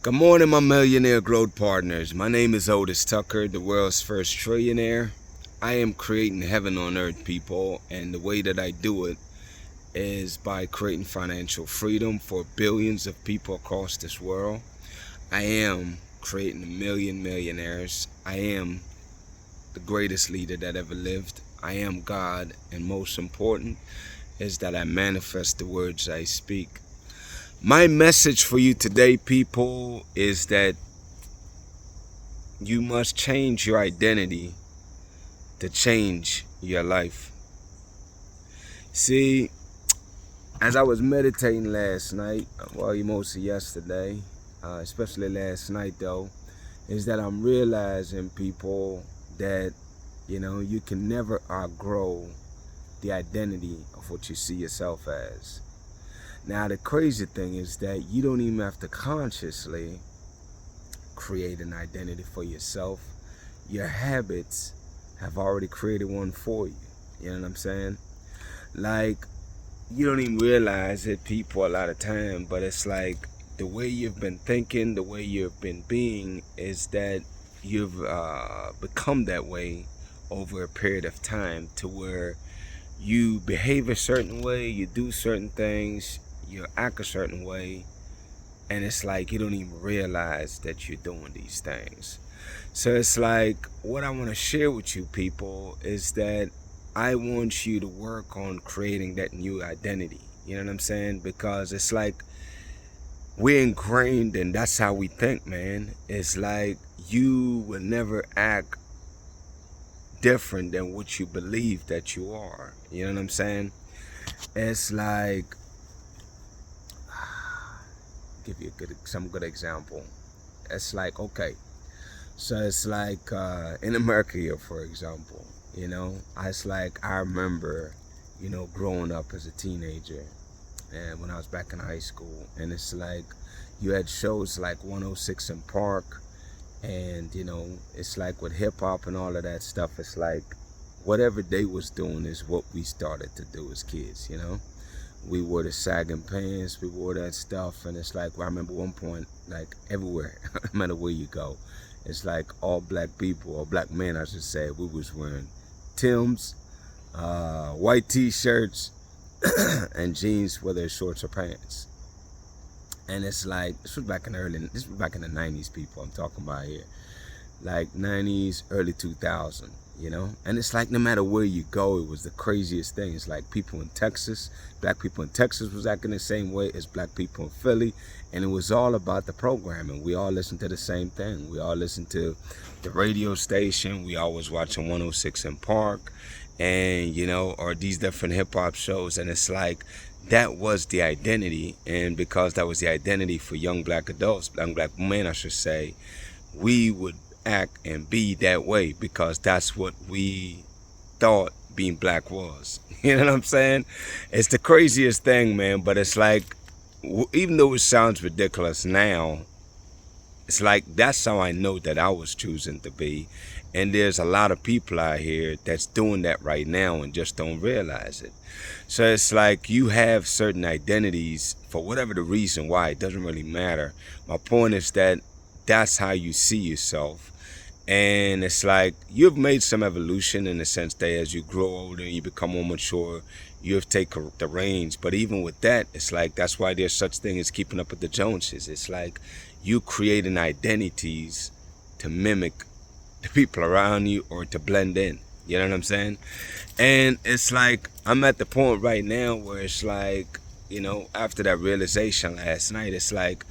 Good morning, my millionaire growth partners. My name is Otis Tucker, the world's first trillionaire. I am creating heaven on earth, people, and the way that I do it is by creating financial freedom for billions of people across this world. I am creating a million millionaires. I am the greatest leader that ever lived. I am God, and most important is that I manifest the words I speak. My message for you today, people, is that you must change your identity to change your life. See, as I was meditating last night, well, mostly yesterday, especially last night though, is that I'm realizing, people, that you can never outgrow the identity of what you see yourself as. Now, the crazy thing is that you don't even have to consciously create an identity for yourself. Your habits have already created one for you. You know what I'm saying? Like, you don't even realize it, people, a lot of time, but it's like the way you've been thinking, the way you've been being, is that you've become that way over a period of time, to where you behave a certain way, you do certain things, you act a certain way, and it's like you don't even realize that you're doing these things. So it's like, what I want to share with you, people, is that I want you to work on creating that new identity. You know what I'm saying? Because it's like we're ingrained, and that's how we think, man. It's like you will never act different than what you believe that you are. You know what I'm saying? It's like, give you some good example. It's like, okay, so it's like in America here, for example, it's like I remember, growing up as a teenager, and when I was back in high school, and it's like you had shows like 106 in Park, and it's like with hip hop and all of that stuff, it's like whatever they was doing is what we started to do as kids. We wore the sagging pants, we wore that stuff, and it's like, I remember one point, like everywhere, no matter where you go, it's like all black people, or black men I should say, we was wearing Timbs, white t-shirts, and jeans, whether it's shorts or pants. And it's like, this was back in the 90s, people I'm talking about here. Like 90s, early 2000, and it's like no matter where you go, it was the craziest thing. It's like people in Texas, black people in Texas was acting the same way as black people in Philly, and it was all about the programming. We all listened to the same thing. We all listened to the radio station. We all was watching 106 in Park, and or these different hip-hop shows, and it's like that was the identity. And because that was the identity for young black adults, young black men I should say, we would act and be that way because that's what we thought being black was. You know what I'm saying? It's the craziest thing, man. But it's like, even though it sounds ridiculous now, it's like that's how I know that I was choosing to be. And there's a lot of people out here that's doing that right now and just don't realize it. So it's like you have certain identities for whatever the reason why. It doesn't really matter. My point is that that's how you see yourself. And it's like you've made some evolution in the sense that as you grow older and you become more mature, you have taken the reins. But even with that, it's like that's why there's such thing as keeping up with the Joneses. It's like you creating identities to mimic the people around you or to blend in. You know what I'm saying? And it's like I'm at the point right now where it's like, after that realization last night, it's like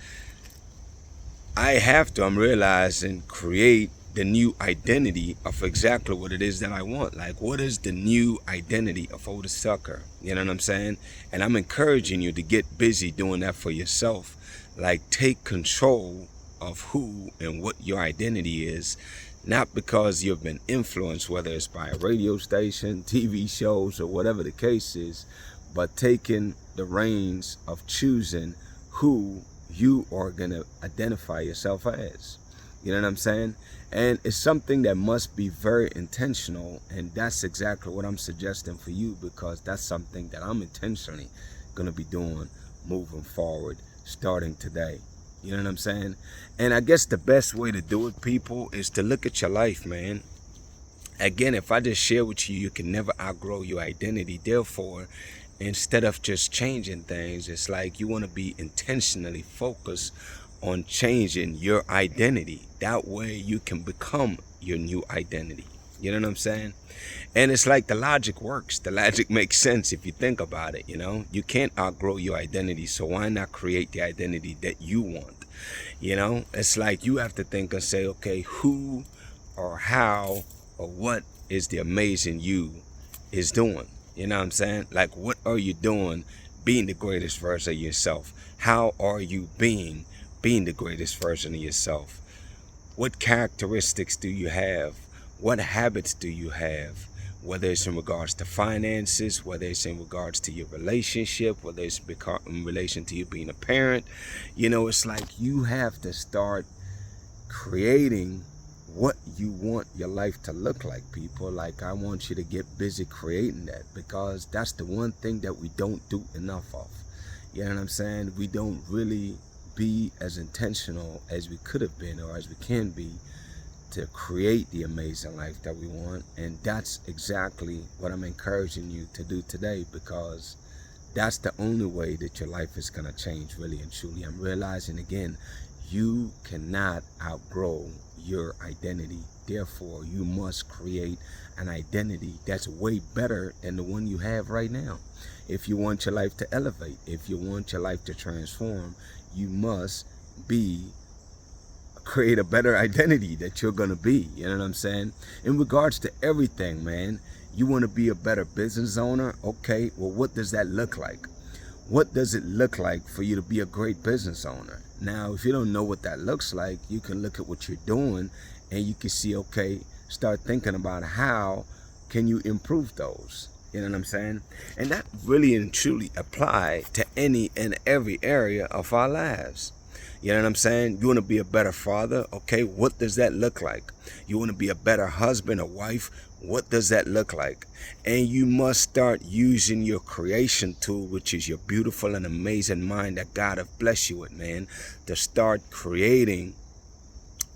I'm realizing, create the new identity of exactly what it is that I want. Like, what is the new identity of Otis Tucker? You know what I'm saying? And I'm encouraging you to get busy doing that for yourself. Like, take control of who and what your identity is, not because you've been influenced, whether it's by a radio station, TV shows, or whatever the case is, but taking the reins of choosing who you are going to identify yourself as. You know what I'm saying? And it's something that must be very intentional, and that's exactly what I'm suggesting for you, because that's something that I'm intentionally going to be doing moving forward, starting today. You know what I'm saying? And I guess the best way to do it, people, is to look at your life, man. Again, if I just share with you, you can never outgrow your identity. Therefore, instead of just changing things, it's like you want to be intentionally focused on changing your identity. That way you can become your new identity. You know what I'm saying? And it's like the logic works. The logic makes sense if you think about it, you know? You can't outgrow your identity, so why not create the identity that you want? You know? It's like you have to think and say, okay, who or how or what is the amazing you is doing? You know what I'm saying? Like, what are you doing being the greatest version of yourself? How are you being the greatest version of yourself? What characteristics do you have? What habits do you have? Whether it's in regards to finances, whether it's in regards to your relationship, whether it's in relation to you being a parent, you know, it's like you have to start creating what you want your life to look like, people. Like, I want you to get busy creating that, because that's the one thing that we don't do enough of. You know what I'm saying? We don't really be as intentional as we could have been, or as we can be, to create the amazing life that we want. And that's exactly what I'm encouraging you to do today, because that's the only way that your life is going to change, really and truly. I'm realizing again, you cannot outgrow your identity. Therefore, you must create an identity that's way better than the one you have right now. If you want your life to elevate, if you want your life to transform, you must create a better identity that you're going to be. You know what I'm saying? In regards to everything, man, you want to be a better business owner. Okay, well, what does that look like? What does it look like for you to be a great business owner? Now, if you don't know what that looks like, you can look at what you're doing and you can see, okay, start thinking about how can you improve those. You know what I'm saying? And that really and truly apply to any and every area of our lives. You know what I'm saying? You want to be a better father? Okay, what does that look like? You want to be a better husband or wife? What does that look like? And you must start using your creation tool, which is your beautiful and amazing mind that God have blessed you with, man, to start creating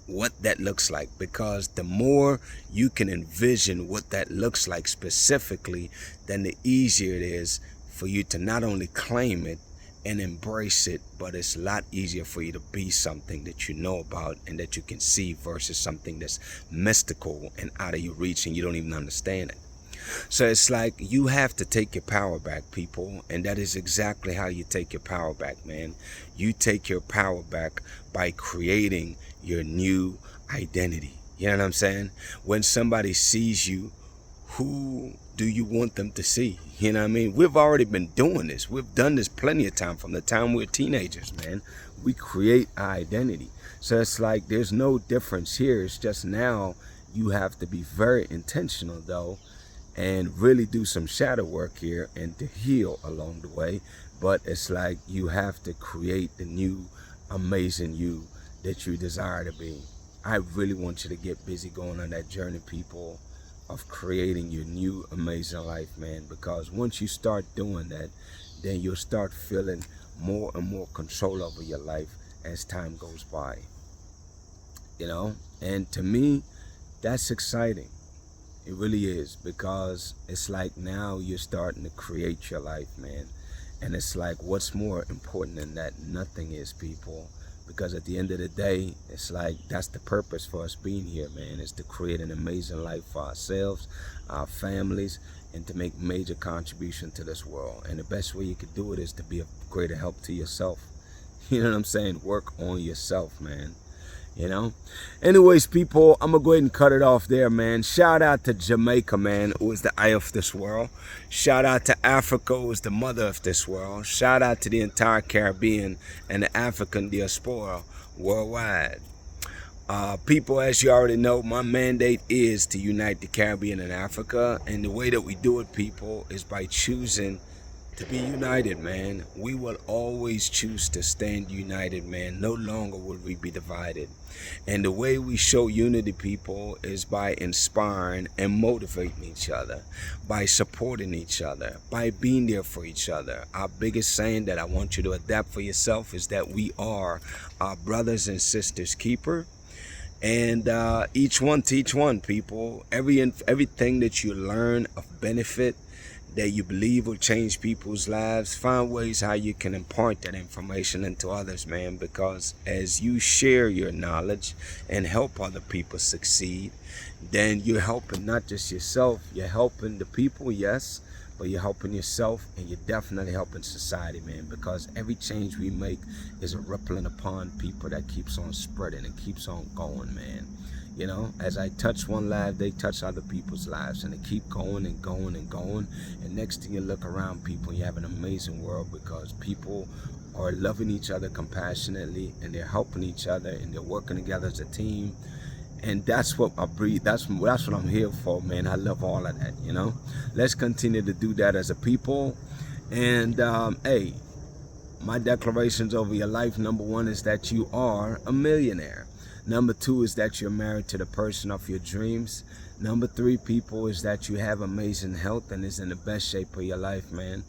what that looks like. Because the more you can envision what that looks like specifically, then the easier it is for you to not only claim it and embrace it, but it's a lot easier for you to be something that you know about and that you can see, versus something that's mystical and out of your reach and you don't even understand it. So it's like you have to take your power back, people, and that is exactly how you take your power back, man. You take your power back by creating your new identity. You know what I'm saying? When somebody sees you, who do you want them to see? You know what I mean? We've already been doing this. We've done this plenty of time from the time we're teenagers, man. We create our identity. So it's like there's no difference here. It's just now you have to be very intentional, though, and really do some shadow work here and to heal along the way. But it's like you have to create the new amazing you that you desire to be. I really want you to get busy going on that journey, people, of creating your new amazing life, man. Because once you start doing that, then you'll start feeling more and more control over your life as time goes by. You know, and to me, that's exciting. It really is, because it's like now you're starting to create your life, man. And it's like, what's more important than that? Nothing is, people. Because at the end of the day, it's like that's the purpose for us being here, man, is to create an amazing life for ourselves, our families, and to make major contribution to this world. And the best way you could do it is to be a greater help to yourself. You know what I'm saying? Work on yourself, man. You know? Anyways, people, I'm gonna go ahead and cut it off there, man. Shout out to Jamaica, man, who is the eye of this world. Shout out to Africa, who is the mother of this world. Shout out to the entire Caribbean and the African diaspora worldwide. People, as you already know, my mandate is to unite the Caribbean and Africa. And the way that we do it, people, is by choosing To be united, man. We will always choose to stand united, man. No longer will we be divided. And the way we show unity, people, is by inspiring and motivating each other, by supporting each other, by being there for each other. Our biggest saying that I want you to adapt for yourself is that we are our brothers and sisters keeper. And each one teach one, people. Everything that you learn of benefit that you believe will change people's lives, find ways how you can impart that information into others, man, because as you share your knowledge and help other people succeed, then you're helping not just yourself, you're helping the people, yes, but you're helping yourself, and you're definitely helping society, man, because every change we make is a rippling upon people that keeps on spreading and keeps on going, man. You know, as I touch one life, they touch other people's lives, and they keep going and going and going. And next thing you look around, people, you have an amazing world because people are loving each other compassionately, and they're helping each other, and they're working together as a team. And that's what I breathe. That's what I'm here for, man. I love all of that, you know. Let's continue to do that as a people. And hey, my declarations over your life, number one is that you are a millionaire. Number two is that you're married to the person of your dreams. Number three, people, is that you have amazing health and is in the best shape of your life, man.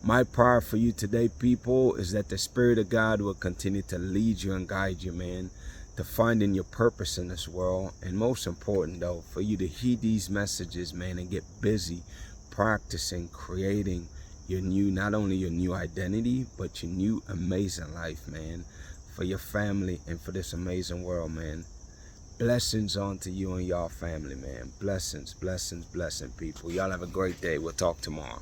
My prayer for you today, people, is that the Spirit of God will continue to lead you and guide you, man, to finding your purpose in this world. And most important, though, for you to heed these messages, man, and get busy practicing, creating your new, not only your new identity, but your new amazing life, man, for your family and for this amazing world, man. Blessings on to you and your family, man. Blessings, blessings, blessing, people. Y'all have a great day. We'll talk tomorrow.